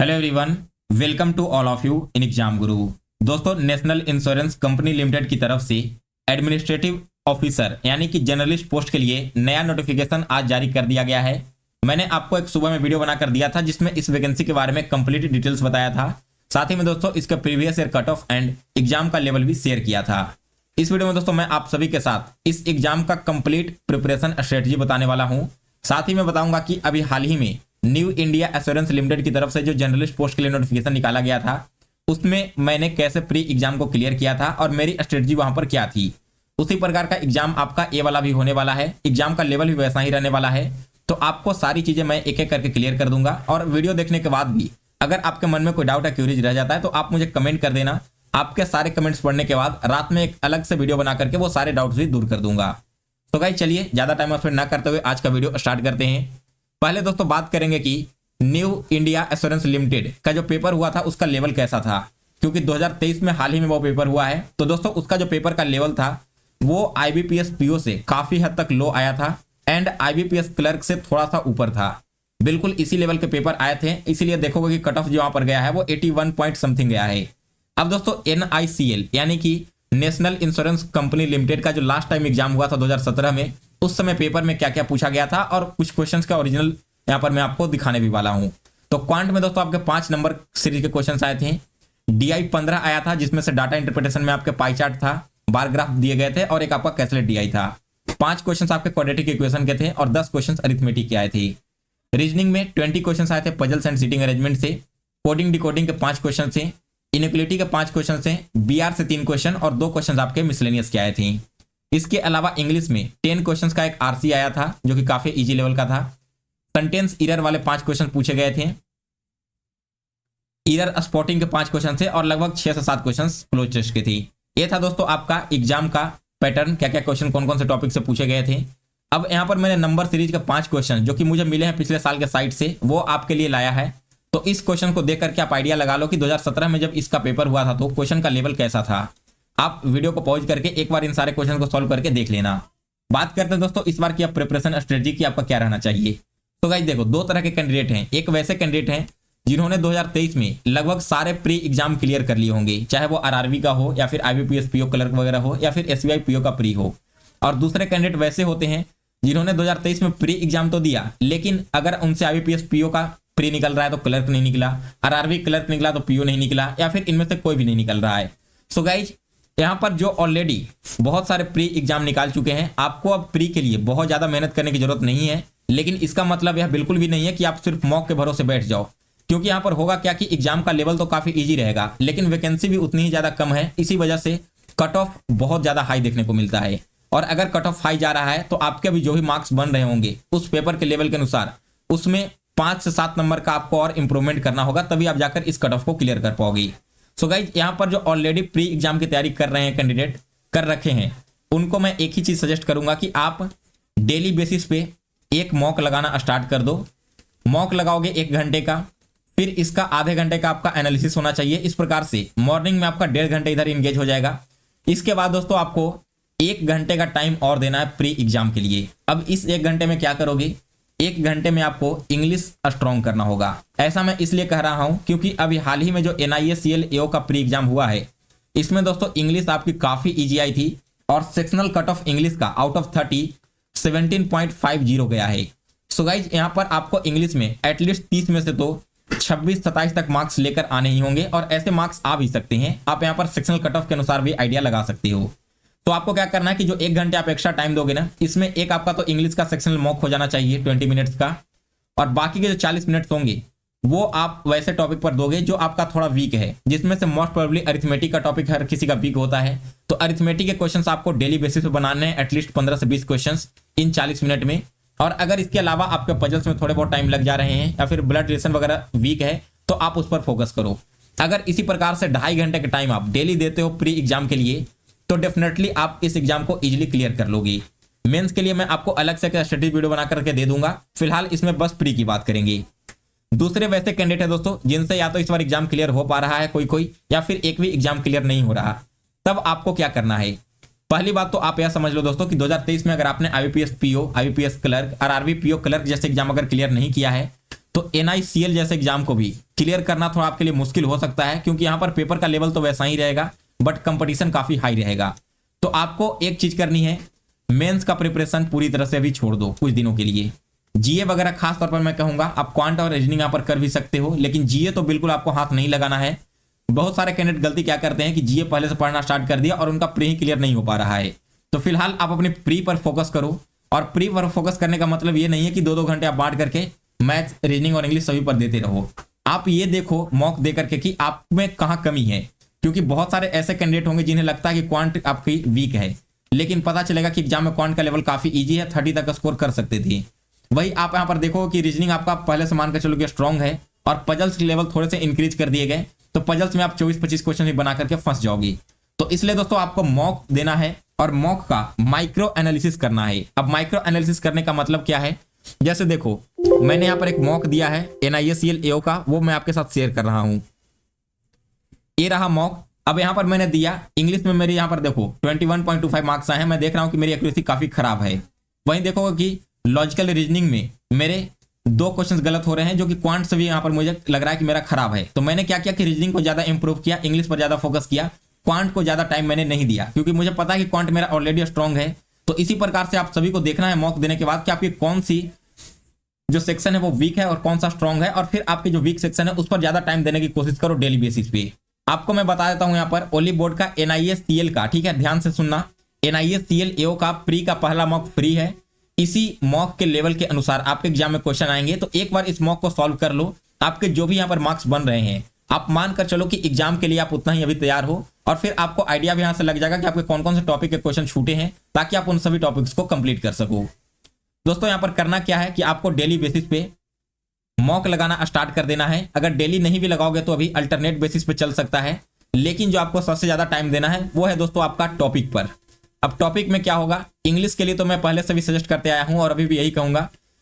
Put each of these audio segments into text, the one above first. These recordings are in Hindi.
Hello everyone, welcome to all of you in Exam Guru. दोस्तों, नेशनल इंश्योरेंस कंपनी लिमिटेड की तरफ से एडमिनिस्ट्रेटिव ऑफिसर यानी कि जर्नलिस्ट पोस्ट के लिए नया नोटिफिकेशन आज जारी कर दिया गया है। मैंने आपको एक सुबह में वीडियो बनाकर दिया था जिसमें इस वैकेंसी के बारे में कंप्लीट डिटेल्स बताया था। साथ ही में दोस्तों इसका previous year cut off and exam का लेवल भी शेयर किया था। इस वीडियो में दोस्तों मैं आप सभी के साथ इस एग्जाम का कंप्लीट प्रिपरेशन स्ट्रेटजी बताने वाला हूं। साथ ही मैं बताऊंगा कि अभी हाल ही में न्यू इंडिया एश्योरेंस लिमिटेड की तरफ से जो जर्नलिस्ट पोस्ट के लिए नोटिफिकेशन निकाला गया था उसमें मैंने कैसे प्री एग्जाम को क्लियर किया था और मेरी स्ट्रेटजी वहां पर क्या थी। उसी प्रकार का एग्जाम आपका ए वाला भी होने वाला है। एग्जाम का लेवल भी वैसा ही रहने वाला है। तो आपको सारी चीजें मैं एक एक करके क्लियर कर दूंगा और वीडियो देखने के बाद भी अगर आपके मन में कोई डाउट या क्यूरीज रह जाता है तो आप मुझे कमेंट कर देना। आपके सारे कमेंट्स पढ़ने के बाद रात में एक अलग से वीडियो बना करके वो सारे डाउट्स भी दूर कर दूंगा। तो गाइस चलिए ज्यादा टाइम स्पेंड ना करते हुए आज का वीडियो स्टार्ट करते हैं। पहले दोस्तों बात करेंगे कि न्यू इंडिया एश्योरेंस लिमिटेड का जो पेपर हुआ था उसका लेवल कैसा था, क्योंकि 2023 में हाल ही में वो पेपर हुआ है। तो दोस्तों उसका जो पेपर का लेवल था वो आईबीपीएस पीओ से काफी हद तक लो आया था एंड आईबीपीएस क्लर्क से थोड़ा सा ऊपर था। बिल्कुल इसी लेवल के पेपर आए थे, इसीलिए देखोगे कि कट ऑफ जो वहां पर गया है वो 81 पॉइंट समथिंग गया है। अब दोस्तों NICL यानी कि नेशनल इंश्योरेंस कंपनी लिमिटेड का जो लास्ट टाइम एग्जाम हुआ था 2017 में, उस समय पेपर में क्या क्या पूछा गया था और कुछ क्वेश्चंस का ओरिजिनल यहां पर मैं आपको दिखाने भी वाला हूं। तो क्वांट में दोस्तों आपके 5 नंबर सीरीज के क्वेश्चंस आए थे। DI 15 आया था जिसमें से डाटा इंटरप्रिटेशन में आपके पाई चार्ट था, बार ग्राफ दिए गए थे और एक आपका कैलकुलेट DI था। 5 क्वेश्चंस आपके क्वाड्रेटिक इक्वेशन के थे और 10 क्वेश्चंस अरिथमेटिक के आए थे। रीजनिंग में 20 क्वेश्चंस आए थे पजल्स एंड सीटिंग अरेंजमेंट से। कोडिंग डिकोडिंग के 5 क्वेश्चन थे। इनइक्वालिटी के 5 क्वेश्चन थे। BR से 3 क्वेश्चन और 2 क्वेश्चन आपके मिसलेनियस के आए थे। इसके अलावा इंग्लिश में 10 क्वेश्चंस का एक RC आया था जो कि काफी इजी लेवल का था। सेंटेंस एरर वाले 5 क्वेश्चन पूछे गए थे। एरर स्पॉटिंग के 5 क्वेश्चन थे और लगभग 6 से 7 क्वेश्चन क्लोज टेस्ट के थे। ये था दोस्तों आपका एग्जाम का पैटर्न, क्या क्या क्वेश्चन कौन कौन से टॉपिक से पूछे गए थे। अब यहाँ पर मैंने नंबर सीरीज के 5 क्वेश्चन जो कि मुझे मिले हैं पिछले साल के साइट से वो आपके लिए लाया है। तो इस क्वेश्चन को देख करके आप आइडिया लगा लो कि 2017 में जब इसका पेपर हुआ था तो क्वेश्चन का लेवल कैसा था। आप वीडियो को पॉज करके एक बार इन सारे क्वेश्चन को सॉल्व करके देख लेना। बात करते हैं दोस्तों इस बार की आप प्रिपरेशन स्ट्रेटजी की आपका क्या रहना चाहिए। तो गाइस देखो, 2 तरह के कैंडिडेट हैं। एक वैसे कैंडिडेट हैं जिन्होंने 2023 में लगभग सारे प्री एग्जाम क्लियर कर लिए होंगे, चाहे वो RRB का हो या फिर IBPS PO क्लर्क वगैरह हो या फिर SBI PO का प्री हो। और दूसरे कैंडिडेट वैसे होते हैं जिन्होंने 2023 में प्री एग्जाम तो दिया लेकिन अगर उनसे IBPS PO का प्री निकल रहा है तो क्लर्क नहीं निकला, RRB क्लर्क निकला तो PO नहीं निकला, या फिर इनमें से कोई भी नहीं निकल रहा है। सो गाइज यहाँ पर जो ऑलरेडी बहुत सारे प्री एग्जाम निकाल चुके हैं, आपको अब प्री के लिए बहुत ज्यादा मेहनत करने की जरूरत नहीं है। लेकिन इसका मतलब यह बिल्कुल भी नहीं है कि आप सिर्फ मॉक के भरोसे बैठ जाओ, क्योंकि यहाँ पर होगा क्या कि एग्जाम का लेवल तो काफी इजी रहेगा लेकिन वैकेंसी भी उतनी ही ज्यादा कम है। इसी वजह से कट ऑफ बहुत ज्यादा हाई देखने को मिलता है। और अगर कट ऑफ हाई जा रहा है तो आपके अभी जो भी मार्क्स बन रहे होंगे उस पेपर के लेवल के अनुसार उसमें 5 से 7 नंबर का आपको और इंप्रूवमेंट करना होगा, तभी आप जाकर इस कट ऑफ को क्लियर कर पाओगे। सो गाइज यहाँ पर जो ऑलरेडी प्री एग्जाम की तैयारी कर रहे हैं कैंडिडेट कर रखे हैं उनको मैं एक ही चीज सजेस्ट करूंगा कि आप डेली बेसिस पे एक मॉक लगाना स्टार्ट कर दो। मॉक लगाओगे 1 घंटे का, फिर इसका आधे घंटे का आपका एनालिसिस होना चाहिए। इस प्रकार से मॉर्निंग में आपका 1.5 घंटे इधर इंगेज हो जाएगा। इसके बाद दोस्तों आपको 1 घंटे का टाइम और देना है प्री एग्जाम के लिए। अब इस 1 घंटे में क्या करोगे, 1 घंटे में आपको इंग्लिश स्ट्रॉन्ग करना होगा। ऐसा मैं इसलिए कह रहा हूं क्योंकि अभी हाल ही में जो NICL AO का प्री एग्जाम हुआ है इसमें दोस्तों इंग्लिश आपकी काफी इजी आई थी और सेक्शनल कट ऑफ इंग्लिश का आउट ऑफ 30 17.50 गया है। सो गाइज यहाँ पर आपको इंग्लिश में एटलीस्ट 30 में से तो 26-27 तक मार्क्स लेकर आने ही होंगे और ऐसे मार्क्स आ भी सकते हैं। आप यहाँ पर सेक्शनल कट ऑफ के अनुसार भी आइडिया लगा सकते हो। तो आपको क्या करना है कि जो 1 घंटे आप एक्स्ट्रा टाइम दोगे ना, इसमें एक आपका तो इंग्लिश का सेक्शनल मॉक हो जाना चाहिए 20 मिनट्स का, और बाकी के जो 40 मिनट्स होंगे वो आप वैसे टॉपिक पर दोगे जो आपका थोड़ा वीक है, जिसमें से मोस्ट प्रोबेबली अरिथमेटिक का टॉपिक हर किसी का वीक होता है। तो अरिथमेटिक के क्वेश्चंस आपको डेली बेसिस पे बनाने हैं, एटलीस्ट 15 से 20 क्वेश्चंस इन 40 मिनट में। और अगर इसके अलावा आपके पजल्स में थोड़े बहुत टाइम लग जा रहे हैं या फिर ब्लड रिलेशन वगैरह वीक है तो आप उस पर फोकस करो। अगर इसी प्रकार से 2.5 घंटे का टाइम आप डेली देते हो प्री एग्जाम के लिए तो डेफिनेटली आप इस एग्जाम को इजीली क्लियर कर लोगे। मेंस के लिए मैं आपको अलग से स्ट्रेटजी वीडियो बना करके दे दूंगा, फिलहाल इसमें बस प्री की बात करेंगे। दूसरे वैसे कैंडिडेट है दोस्तों जिनसे या तो इस बार एग्जाम क्लियर हो पा रहा है कोई या फिर एक भी एग्जाम क्लियर नहीं हो रहा, तब आपको क्या करना है। पहली बात तो आप यह समझ लो दोस्तों कि 2023 में अगर आपने IBPS PO, IBPS clerk, RRB PO clerk जैसे एग्जाम अगर क्लियर नहीं किया है तो NICL जैसे एग्जाम को भी क्लियर करना थोड़ा आपके लिए मुश्किल हो सकता है, क्योंकि यहाँ पर पेपर का लेवल तो वैसा ही रहेगा बट कंपटीशन काफी हाई रहेगा। तो आपको एक चीज करनी है, मेंस का प्रिपरेशन पूरी तरह से अभी छोड़ दो कुछ दिनों के लिए। जीए वगैरह खास तौर पर मैं कहूंगा, आप क्वांट और रीजनिंग यहाँ पर कर भी सकते हो, लेकिन जीए तो बिल्कुल आपको हाथ नहीं लगाना है। बहुत सारे कैंडिडेट गलती क्या करते हैं कि जीए पहले से पढ़ना स्टार्ट कर दिया और उनका प्री ही क्लियर नहीं हो पा रहा है। तो फिलहाल आप अपने प्री पर फोकस करो, और प्री पर फोकस करने का मतलब ये नहीं है कि 2-2 घंटे आप बांट करके मैथ्स, रीजनिंग और इंग्लिश सभी पर देते रहो। आप ये देखो मॉक दे करके कि आप में कहाँ कमी है, क्योंकि बहुत सारे ऐसे कैंडिडेट होंगे जिन्हें लगता है कि क्वांट आपकी वीक है, लेकिन पता चलेगा कि एग्जाम में क्वांट का लेवल काफी ईजी है, 30 तक स्कोर कर सकते थे। वही आप यहाँ पर देखो कि रीजनिंग आपका पहले से मानकर चलो कि स्ट्रॉन्ग है, और पजल्स के लेवल थोड़े से इंक्रीज कर दिए गए, तो पजल्स में आप 24-25 क्वेश्चन ही बना करके फंस जाओगी। तो इसलिए दोस्तों आपको मॉक देना है, और मॉक का माइक्रो एनालिसिस करना है। अब माइक्रो एनालिसिस करने का मतलब क्या है, जैसे देखो मैंने यहाँ पर एक मॉक दिया है NISCL AO का, वो मैं आपके साथ शेयर कर रहा हूँ। ये रहा मॉक। अब यहाँ पर मैंने दिया इंग्लिश में, मेरे यहाँ पर देखो 21.25 मार्क्स आए हैं। मैं देख रहा हूँ कि मेरी एक्यूरेसी काफी खराब है। वहीं देखोगे कि लॉजिकल रीजनिंग में मेरे 2 क्वेश्चंस गलत हो रहे हैं, जो कि क्वांट से भी यहाँ पर मुझे लग रहा है कि मेरा खराब है। तो मैंने क्या किया कि रीजनिंग को ज्यादा इंप्रूव किया, इंग्लिश पर ज्यादा फोकस किया, क्वांट को ज्यादा टाइम मैंने नहीं दिया, क्योंकि मुझे पता है कि क्वांट मेरा ऑलरेडी स्ट्रॉन्ग है। तो इसी प्रकार से आप सभी को देखना है मॉक देने के बाद कि आपकी कौन सी जो सेक्शन है वो वीक है और कौन सा स्ट्रॉन्ग है, और फिर आपके जो वीक सेक्शन है उस पर ज्यादा टाइम देने की कोशिश करो डेली बेसिस पे। आपको मैं बता देता हूं यहाँ पर ओली बोर्ड का NISCL का, ठीक है ध्यान से सुनना, NISCL AO का प्री का पहला मॉक फ्री है। इसी मॉक के लेवल के अनुसार आपके एग्जाम में क्वेश्चन आएंगे, तो एक बार इस मॉक को सॉल्व कर लो। आपके जो भी यहाँ पर मार्क्स बन रहे हैं, आप मान कर चलो कि एग्जाम के लिए आप उतना ही अभी तैयार हो, और फिर आपको आइडिया भी यहाँ से लग जाएगा कि आपके कौन कौन से टॉपिक के क्वेश्चन छूटे हैं, ताकि आप उन सभी टॉपिक्स को कंप्लीट कर सको। दोस्तों यहाँ पर करना क्या है कि आपको डेली बेसिस पे मॉक लगाना स्टार्ट कर देना है। अगर डेली नहीं भी लगाओगे तो अभी अल्टरनेट बेसिस पे चल सकता है, लेकिन जो आपको सबसे ज्यादा टाइम देना है वो है दोस्तों आपका टॉपिक पर। अब टॉपिक में क्या होगा, इंग्लिश के लिए तो मैं पहले से भी सजेस्ट करते आया हूं और अभी भी यही कहूंगा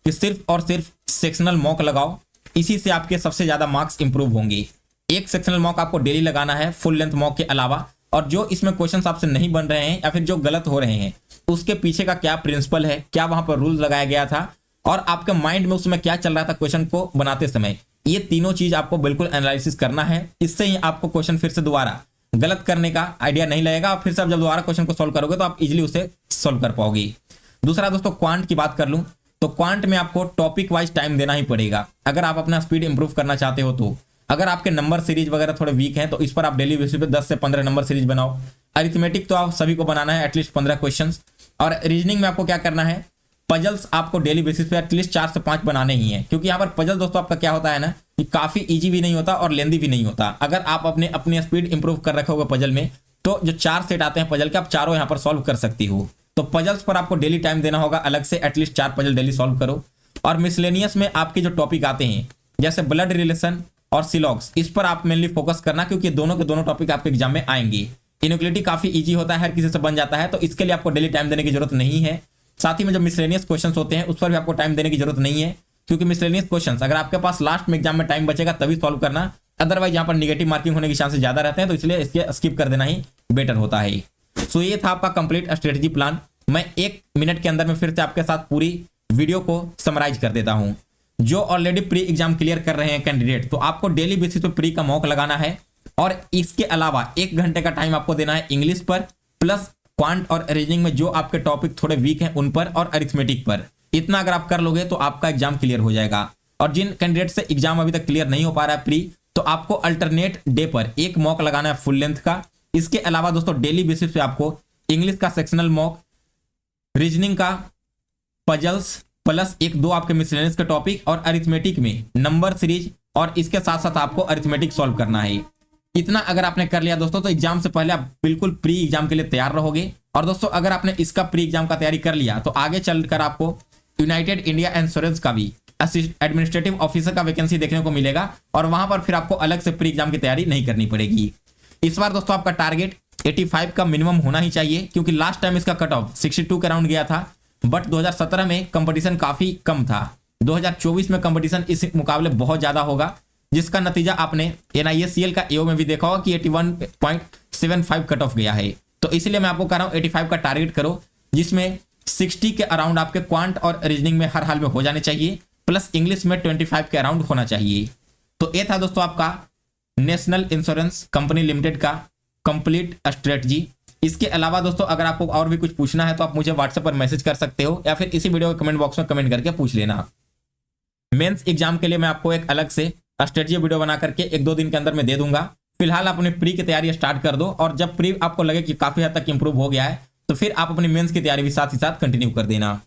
कि सिर्फ और सिर्फ सेक्शनल मॉक लगाओ, इसी से आपके सबसे ज्यादा मार्क्स इंप्रूव होंगे। एक सेक्शनल मॉक आपको डेली लगाना है फुल लेंथ मॉक के अलावा, और जो इसमें क्वेश्चन आपसे नहीं बन रहे हैं या फिर जो गलत हो रहे हैं उसके पीछे का क्या प्रिंसिपल है, क्या वहां पर रूल लगाया गया था, और आपके माइंड में उसमें क्या चल रहा था क्वेश्चन को बनाते समय, ये तीनों चीज आपको बिल्कुल एनालिसिस करना है। इससे ही आपको क्वेश्चन फिर से दोबारा गलत करने का आइडिया नहीं लगेगा, और फिर से आप जब दोबारा क्वेश्चन को सॉल्व करोगे तो आप इजीली उसे सॉल्व कर पाओगे। दूसरा दोस्तों क्वांट की बात कर लूं तो क्वांट में आपको टॉपिक वाइज टाइम देना ही पड़ेगा, अगर आप अपना स्पीड इंप्रूव करना चाहते हो तो। अगर आपके नंबर सीरीज वगैरह थोड़े वीक हैं तो इस पर आप डेली बेसिस पे 10 से 15 नंबर सीरीज बनाओ। अरिथमेटिक तो आप सभी को बनाना है एटलीस्ट 15 क्वेश्चन, और रीजनिंग में आपको क्या करना है, पजल्स आपको डेली बेसिस पे एटलीस्ट 4 से 5 बनाने ही हैं, क्योंकि यहाँ पर पजल दोस्तों आपका क्या होता है ना कि काफी इजी भी नहीं होता और लेंदी भी नहीं होता। अगर आप अपनी स्पीड इंप्रूव कर रखे होगे पजल में, तो जो 4 सेट आते हैं पजल के आप चारों यहाँ पर सॉल्व कर सकती हो। तो पजल्स पर आपको डेली टाइम देना होगा अलग से, एटलीस्ट 4 पजल डेली सॉल्व करो। और मिसलेनियस में आपके जो टॉपिक आते हैं जैसे ब्लड रिलेशन और सिलॉक्स, इस पर आप मेनली फोकस करना, क्योंकि दोनों के दोनों टॉपिक आपके एग्जाम में आएंगे। इनइक्वालिटी काफी इजी होता है, हर किसी से बन जाता है, तो इसके लिए आपको डेली टाइम देने की जरूरत नहीं है। साथ ही में जो मिसलेनियस क्वेश्चंस होते हैं उस पर भी आपको टाइम देने की जरूरत नहीं है, क्योंकि मिसलेनियस क्वेश्चंस अगर आपके पास लास्ट में एग्जाम में टाइम बचेगा तभी सॉल्व करना, अदरवाइज यहाँ पर निगेटिव मार्किंग होने के चांसेस ज्यादा रहते हैं, तो इसलिए इसके स्किप कर देना ही बेटर होता है। सो ये था आपका कंप्लीट स्ट्रेटेजी प्लान। मैं 1 मिनट के अंदर में फिर से आपके साथ पूरी वीडियो को समराइज कर देता हूं। जो ऑलरेडी प्री एग्जाम क्लियर कर रहे हैं कैंडिडेट, तो आपको डेली बेसिस पे प्री का मॉक लगाना है, और इसके अलावा 1 घंटे का टाइम आपको देना है इंग्लिश पर, प्लस क्वांट और रीजनिंग में जो आपके टॉपिक थोड़े वीक हैं उन पर, और अरिथमेटिक पर। इतना अगर आप कर लोगे तो आपका एग्जाम क्लियर हो जाएगा। और जिन कैंडिडेट से एग्जाम अभी तक क्लियर नहीं हो पा रहा है प्री, तो आपको अल्टरनेट डे पर 1 मॉक लगाना है फुल लेंथ का। इसके अलावा दोस्तों डेली बेसिस पे आपको इंग्लिश का सेक्शनल मॉक, रीजनिंग का पजल्स, प्लस 1-2 आपके मिसलेनियस के टॉपिक, और अरिथमेटिक में नंबर सीरीज, और इसके साथ साथ आपको अरिथमेटिक सॉल्व करना है। इतना अगर आपने कर लिया दोस्तों तो एग्जाम से पहले आप बिल्कुल प्री एग्जाम के लिए तैयार रहोगे। और दोस्तों अगर आपने इसका प्री एग्जाम का तैयारी कर लिया तो आगे चलकर आपको यूनाइटेड इंडिया इंश्योरेंस का भी एडमिनिस्ट्रेटिव ऑफिसर का वैकेंसी देखने को मिलेगा, और वहां पर फिर आपको अलग से प्री एग्जाम की तैयारी नहीं करनी पड़ेगी। इस बार दोस्तों आपका टारगेट 85 का मिनिमम होना ही चाहिए, क्योंकि लास्ट टाइम इसका कट ऑफ 62 के अराउंड गया था, बट 2017 में कंपटीशन काफी कम था। 2024 में कंपटीशन इस मुकाबले बहुत ज्यादा होगा, जिसका नतीजा आपने NISCL का AO में भी देखा होगा कि 81.75 कट ऑफ गया है। तो इसलिए मैं आपको कह रहा हूं 85 का टारगेट करो, जिसमें 60 के अराउंड आपके क्वांट और रीजनिंग में हर हाल में हो जाने चाहिए, प्लस इंग्लिश में 25 के अराउंड होना चाहिए। तो ये था दोस्तों आपका नेशनल इंश्योरेंस कंपनी लिमिटेड का कंप्लीट स्ट्रेटजी। इसके अलावा दोस्तों अगर आपको और भी कुछ पूछना है तो आप मुझे व्हाट्सएप पर मैसेज कर सकते हो या फिर इसी वीडियो के कमेंट बॉक्स में कमेंट करके पूछ लेना। मेंस एग्जाम के लिए मैं आपको एक अलग से स्ट्रेटजी वीडियो बना करके 1-2 दिन के अंदर में दे दूंगा। फिलहाल आप अपनी प्री की तैयारी स्टार्ट कर दो, और जब प्री आपको लगे कि काफी हद तक इंप्रूव हो गया है तो फिर आप अपनी मेंस की तैयारी भी साथ ही साथ कंटिन्यू कर देना।